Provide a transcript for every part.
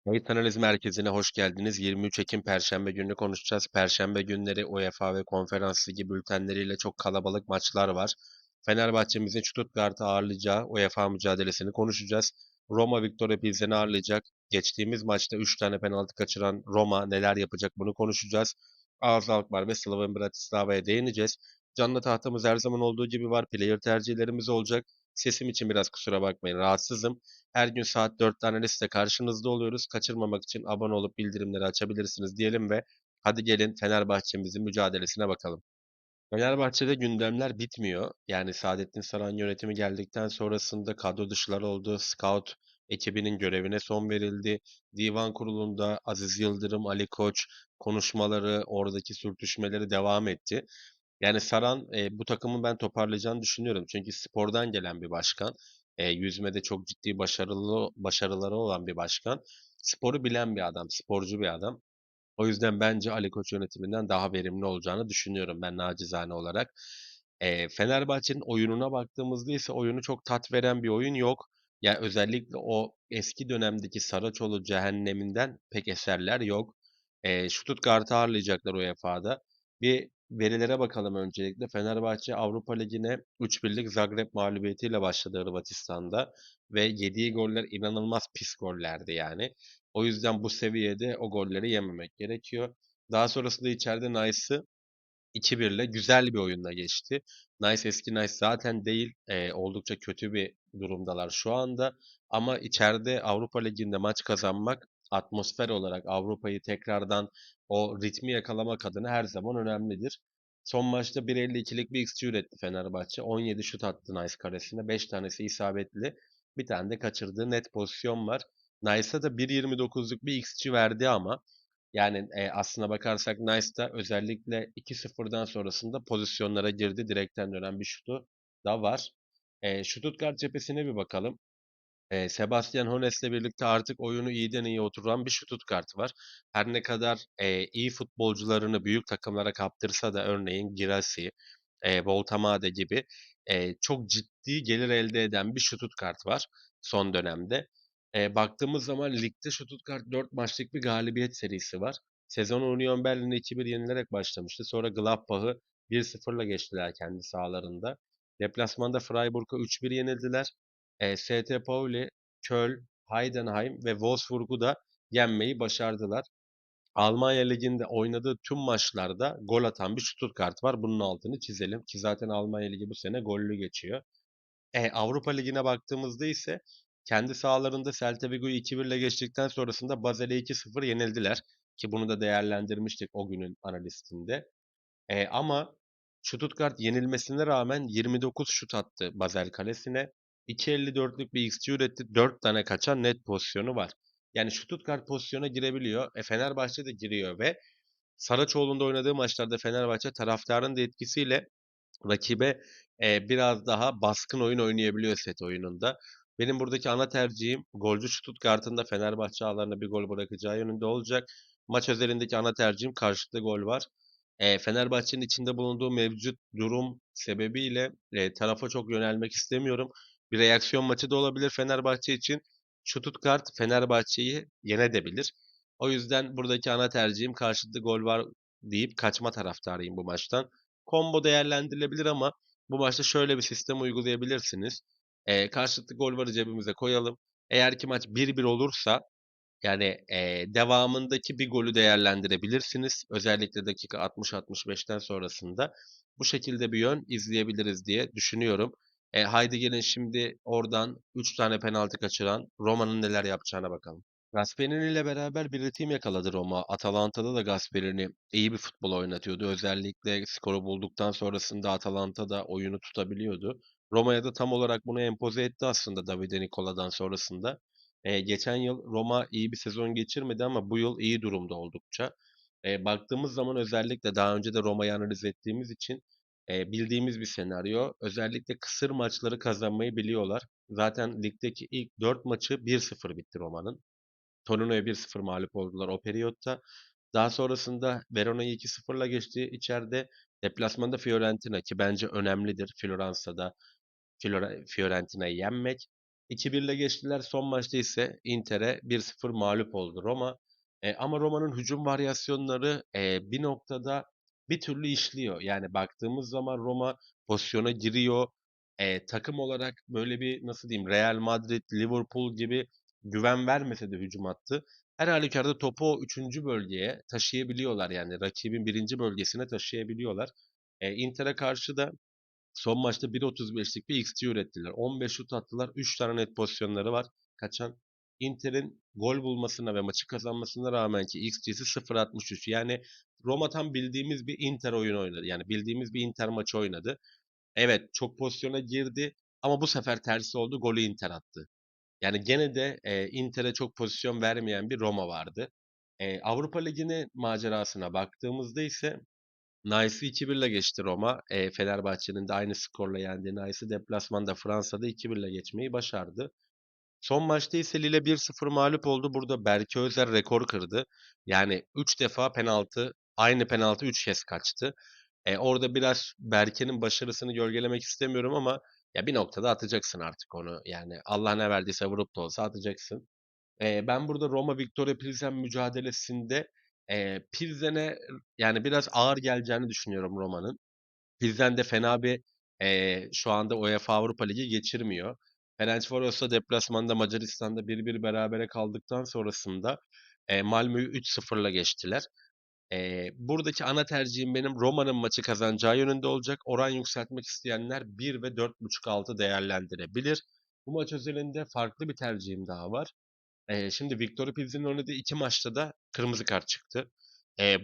Kayıt Analiz Merkezi'ne hoş geldiniz. 23 Ekim Perşembe gününü konuşacağız. Perşembe günleri UEFA ve Konferans Ligi bültenleriyle çok kalabalık maçlar var. Fenerbahçe'mizin Stuttgart'ı ağırlayacağı UEFA mücadelesini konuşacağız. Roma Victoria Pilsen'i ağırlayacak. Geçtiğimiz maçta 3 tane penaltı kaçıran Roma neler yapacak bunu konuşacağız. Ağız Alkmaar ve Slovan Bratislava'ya değineceğiz. Canlı tahtamız her zaman olduğu gibi var. Player tercihlerimiz olacak. Sesim için biraz kusura bakmayın. Rahatsızım. Her gün saat 4'te analizle karşınızda oluyoruz. Kaçırmamak için abone olup bildirimleri açabilirsiniz diyelim ve hadi gelin Fenerbahçe'mizin mücadelesine bakalım. Fenerbahçe'de gündemler bitmiyor. Yani Saadettin Saran yönetimi geldikten sonrasında kadro dışılar oldu. Scout ekibinin görevine son verildi. Divan kurulunda Aziz Yıldırım, Ali Koç konuşmaları, oradaki sürtüşmeleri devam etti. Yani Saran bu takımı ben toparlayacağını düşünüyorum. Çünkü spordan gelen bir başkan. Yüzmede çok ciddi başarıları olan bir başkan. Sporu bilen bir adam, sporcu bir adam. O yüzden bence Ali Koç yönetiminden daha verimli olacağını düşünüyorum ben nacizane olarak. Fenerbahçe'nin oyununa baktığımızda ise oyunu çok tat veren bir oyun yok. Yani özellikle o eski dönemdeki Saraçoğlu cehenneminden pek eserler yok. Stuttgart'ı ağırlayacaklar UEFA'da. Bir verilere bakalım öncelikle. Fenerbahçe Avrupa Ligi'ne 3-1'lik Zagreb mağlubiyetiyle başladı Hırvatistan'da ve yediği goller inanılmaz pis gollerdi yani. O yüzden bu seviyede o golleri yememek gerekiyor. Daha sonrasında içeride Nice'ı 2-1 ile güzel bir oyunla geçti. Nice eski Nice zaten değil. Oldukça kötü bir durumdalar şu anda. Ama içeride Avrupa Ligi'nde maç kazanmak atmosfer olarak Avrupa'yı tekrardan o ritmi yakalamak adına her zaman önemlidir. Son maçta 1.52'lik bir XG üretti Fenerbahçe. 17 şut attı Nice karesine. 5 tanesi isabetli. Bir tane de kaçırdığı net pozisyon var. Nice'a da 1.29'luk bir XG verdi ama yani aslına bakarsak Nice'da özellikle 2-0'dan sonrasında pozisyonlara girdi. Direkten dönen bir şutu da var. Stuttgart cephesine bir bakalım. Sebastian Hoeneß'le birlikte artık oyunu iyiden iyi oturan bir Stuttgart var. Her ne kadar iyi futbolcularını büyük takımlara kaptırsa da örneğin Girassi, Voltamade gibi çok ciddi gelir elde eden bir Stuttgart var son dönemde. Baktığımız zaman ligde Stuttgart 4 maçlık bir galibiyet serisi var. Sezon Union Berlin'e 2-1 yenilerek başlamıştı. Sonra Gladbach'ı 1-0'la geçtiler kendi sahalarında. Deplasmanda Freiburg'a 3-1 yenildiler. ST Pauli, Köln, Heidenheim ve Wolfsburg'u da yenmeyi başardılar. Almanya Ligi'nde oynadığı tüm maçlarda gol atan bir Stuttgart var. Bunun altını çizelim ki zaten Almanya Ligi bu sene gollü geçiyor. Avrupa Ligi'ne baktığımızda ise kendi sahalarında Celta Vigo'yu 2-1 ile geçtikten sonrasında Basel'e 2-0 yenildiler. Ki bunu da değerlendirmiştik o günün analistinde. Ama Stuttgart yenilmesine rağmen 29 şut attı Basel kalesine. 2.54'lük bir XG üretti. 4 tane kaçan net pozisyonu var. Yani Stuttgart pozisyona girebiliyor. Fenerbahçe de giriyor ve Saraçoğlu'nda oynadığı maçlarda Fenerbahçe taraftarın da etkisiyle rakibe biraz daha baskın oyun oynayabiliyor set oyununda. Benim buradaki ana tercihim golcü Stuttgart'ın da Fenerbahçe ağlarına bir gol bırakacağı yönünde olacak. Maç özelindeki ana tercihim karşılıklı gol var. Fenerbahçe'nin içinde bulunduğu mevcut durum sebebiyle tarafa çok yönelmek istemiyorum. Bir reaksiyon maçı da olabilir Fenerbahçe için. Stuttgart Fenerbahçe'yi yenebilir. O yüzden buradaki ana tercihim karşılıklı gol var deyip kaçma taraftarıyım bu maçtan. Combo değerlendirilebilir ama bu maçta şöyle bir sistem uygulayabilirsiniz. Karşılıklı gol varı cebimize koyalım. Eğer ki maç 1-1 olursa yani devamındaki bir golü değerlendirebilirsiniz. Özellikle dakika 60-65'ten sonrasında. Bu şekilde bir yön izleyebiliriz diye düşünüyorum. Haydi gelin şimdi oradan 3 tane penaltı kaçıran Roma'nın neler yapacağına bakalım. Gasperini ile beraber bir ritim yakaladı Roma. Atalanta'da da Gasperini iyi bir futbol oynatıyordu. Özellikle skoru bulduktan sonrasında Atalanta da oyunu tutabiliyordu. Roma'ya da tam olarak bunu empoze etti aslında Davide Nicola'dan sonrasında. Geçen yıl Roma iyi bir sezon geçirmedi ama bu yıl iyi durumda oldukça. Baktığımız zaman özellikle daha önce de Roma'yı analiz ettiğimiz için bildiğimiz bir senaryo. Özellikle kısır maçları kazanmayı biliyorlar. Zaten ligdeki ilk 4 maçı 1-0 bitti Roma'nın. Torino'ya 1-0 mağlup oldular o periyotta. Daha sonrasında Verona'yı 2-0'la geçti içeride. Deplasmanda Fiorentina ki bence önemlidir Floransa'da Fiorentina'yı yenmek. 2-1 ile geçtiler. Son maçta ise Inter'e 1-0 mağlup oldu Roma. Ama Roma'nın hücum varyasyonları bir noktada bir türlü işliyor. Yani baktığımız zaman Roma pozisyona giriyor. Takım olarak böyle bir nasıl diyeyim Real Madrid, Liverpool gibi güven vermese de hücum hattı. Her halükarda topu o 3. bölgeye taşıyabiliyorlar yani rakibin birinci bölgesine taşıyabiliyorlar. Inter'e karşı da son maçta 1.35'lik bir XG ürettiler. 15 şut attılar. 3 tane net pozisyonları var. Kaçan Inter'in gol bulmasına ve maçı kazanmasına rağmen ki XG'si 0.63. Yani Roma tam bildiğimiz bir Inter oyunu oynadı. Yani bildiğimiz bir Inter maçı oynadı. Evet çok pozisyona girdi ama bu sefer tersi oldu. Golü Inter attı. Yani gene de Inter'e çok pozisyon vermeyen bir Roma vardı. Avrupa Ligi'nin macerasına baktığımızda ise Nice'ı 2-1 ile geçti Roma. Fenerbahçe'nin de aynı skorla yendiği Nice'ı deplasmanda Fransa'da 2-1 ile geçmeyi başardı. Son maçta ise Lille 1-0 mağlup oldu. Burada Berke Özer rekor kırdı. Yani 3 defa penaltı, aynı penaltı 3 kez kaçtı. Orada biraz Berke'nin başarısını gölgelemek istemiyorum ama ya bir noktada atacaksın artık onu. Yani Allah ne verdiyse vurup da olsa atacaksın. Ben burada Roma Victoria Pilsen mücadelesinde Pilsen'e yani biraz ağır geleceğini düşünüyorum Roma'nın. Pilsen de fena bir şu anda UEFA Avrupa Ligi geçirmiyor. Ferencvaros'la deplasmanda Macaristan'da 1-1 berabere kaldıktan sonrasında Malmö'yü 3-0'la geçtiler. Buradaki ana tercihim benim Roma'nın maçı kazanacağı yönünde olacak. Oran yükseltmek isteyenler 1 ve 4.5 altı değerlendirebilir. Bu maç özelinde farklı bir tercihim daha var. Şimdi Victor Pilsen'in oynadığı 2 maçta da kırmızı kart çıktı.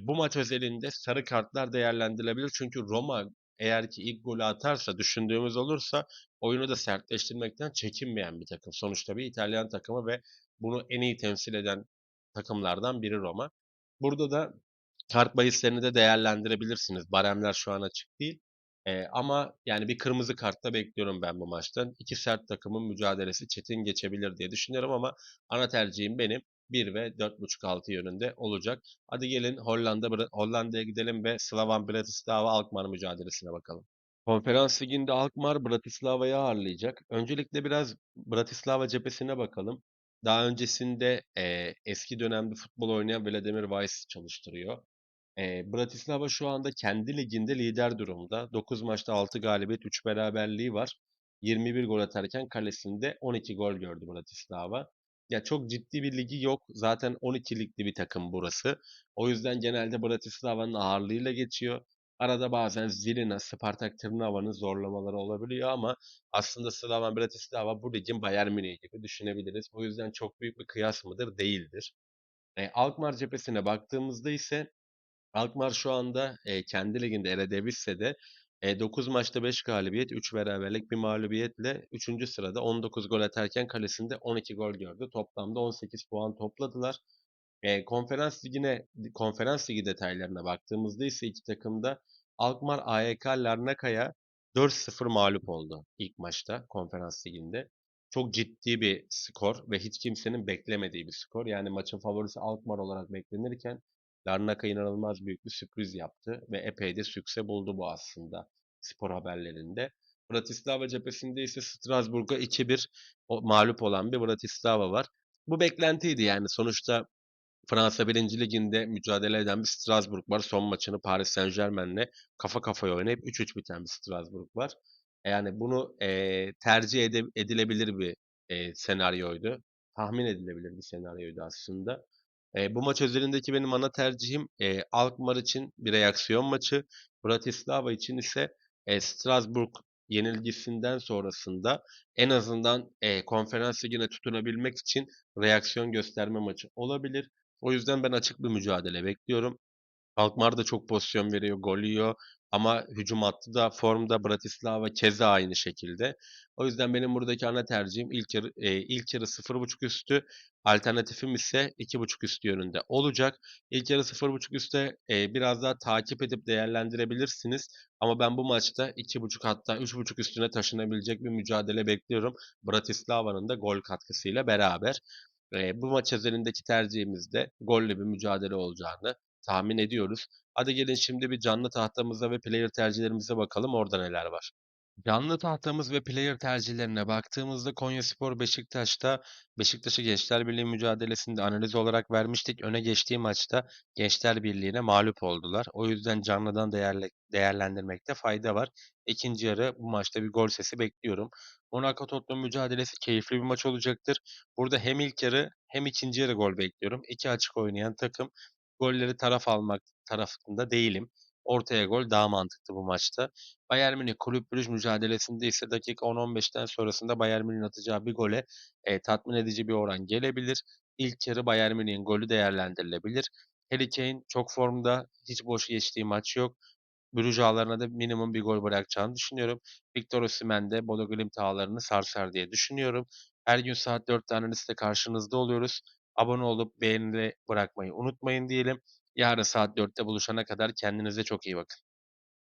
Bu maç özelinde sarı kartlar değerlendirilebilir. Çünkü Roma eğer ki ilk golü atarsa, düşündüğümüz olursa oyunu da sertleştirmekten çekinmeyen bir takım. Sonuçta bir İtalyan takımı ve bunu en iyi temsil eden takımlardan biri Roma. Burada da kart bahislerini de değerlendirebilirsiniz. Baremler şu an açık değil. Ama yani bir kırmızı kartta bekliyorum ben bu maçtan. İki sert takımın mücadelesi çetin geçebilir diye düşünüyorum ama ana tercihim benim 1 ve 4.5 altı yönünde olacak. Hadi gelin Hollanda'ya gidelim ve Slavan Bratislava Alkmaar mücadelesine bakalım. Konferans Ligi'nde Alkmaar Bratislava'yı ağırlayacak. Öncelikle biraz Bratislava cephesine bakalım. Daha öncesinde eski dönemde futbol oynayan Vladimir Weiss çalıştırıyor. Bratislava şu anda kendi liginde lider durumda. 9 maçta 6 galibiyet, 3 beraberliği var. 21 gol atarken kalesinde 12 gol gördü Bratislava. Ya çok ciddi bir ligi yok. Zaten 12 ligli bir takım burası. O yüzden genelde Bratislava'nın ağırlığıyla geçiyor. Arada bazen Zilina, Spartak Trnava'nın zorlamaları olabiliyor ama aslında Slavan Bratislava bu ligin Bayern Münih gibi düşünebiliriz. O yüzden çok büyük bir kıyas mıdır? Değildir. Alkmaar cephesine baktığımızda ise Alkmaar şu anda kendi liginde Eredivisie'de 9 maçta 5 galibiyet, 3 beraberlik, bir mağlubiyetle 3. sırada 19 gol atarken kalesinde 12 gol gördü. Toplamda 18 puan topladılar. Konferans ligi detaylarına baktığımızda ise iki takım da Alkmaar AEK Larnaka'ya 4-0 mağlup oldu ilk maçta konferans liginde. Çok ciddi bir skor ve hiç kimsenin beklemediği bir skor. Yani maçın favorisi Alkmaar olarak beklenirken Larnaka inanılmaz büyük bir sürpriz yaptı ve epey de sükse buldu bu aslında spor haberlerinde. Bratislava cephesinde ise Strasbourg'a 2-1 mağlup olan bir Bratislava var. Bu beklentiydi yani sonuçta Fransa 1. Ligi'nde mücadele eden bir Strasbourg var. Son maçını Paris Saint-Germain'le kafa kafaya oynayıp 3-3 biten bir Strasbourg var. Yani bunu tercih edilebilir bir senaryoydu. Tahmin edilebilir bir senaryoydu aslında. Bu maç özelindeki benim ana tercihim Alkmaar için bir reaksiyon maçı. Bratislava için ise Strasbourg yenilgisinden sonrasında en azından konferans ligine tutunabilmek için reaksiyon gösterme maçı olabilir. O yüzden ben açık bir mücadele bekliyorum. Alkmaar da çok pozisyon veriyor, gol yiyor. Ama hücum hattı da formda Bratislava keza aynı şekilde. O yüzden benim buradaki ana tercihim ilk yarı 0.5 üstü. Alternatifim ise 2.5 üstü yönünde olacak. İlk yarı 0.5 üste biraz daha takip edip değerlendirebilirsiniz. Ama ben bu maçta 2.5 hatta 3.5 üstüne taşınabilecek bir mücadele bekliyorum. Bratislava'nın da gol katkısıyla beraber. Bu maç özelindeki tercihimizde gollü bir mücadele olacağını tahmin ediyoruz. Hadi gelin şimdi bir canlı tahtamıza ve player tercihlerimize bakalım orada neler var. Canlı tahtamız ve player tercihlerine baktığımızda Konyaspor Beşiktaş'ta Beşiktaş'ı Gençler Birliği mücadelesinde analiz olarak vermiştik. Öne geçtiği maçta Gençler Birliği'ne mağlup oldular. O yüzden canlıdan değerlendirmekte fayda var. İkinci yarı bu maçta bir gol sesi bekliyorum. Monaco Tottenham mücadelesi keyifli bir maç olacaktır. Burada hem ilk yarı hem ikinci yarı gol bekliyorum. İki açık oynayan takım, golleri taraf almak tarafında değilim. Ortaya gol daha mantıklı bu maçta. Bayern Münih Kulüp Brugge mücadelesinde ise dakika 10-15'ten sonrasında Bayern Münih'in atacağı bir gole tatmin edici bir oran gelebilir. İlk yarı Bayern Münih'in golü değerlendirilebilir. Harry Kane çok formda, hiç boş geçtiği maç yok. Bruges ağlarına da minimum bir gol bırakacağını düşünüyorum. Victor Osimhen de Bodo Glimt ağlarını sarsar diye düşünüyorum. Her gün saat 4'te analizde karşınızda oluyoruz. Abone olup beğeni bırakmayı unutmayın diyelim. Yarın saat 4'te buluşana kadar kendinize çok iyi bakın.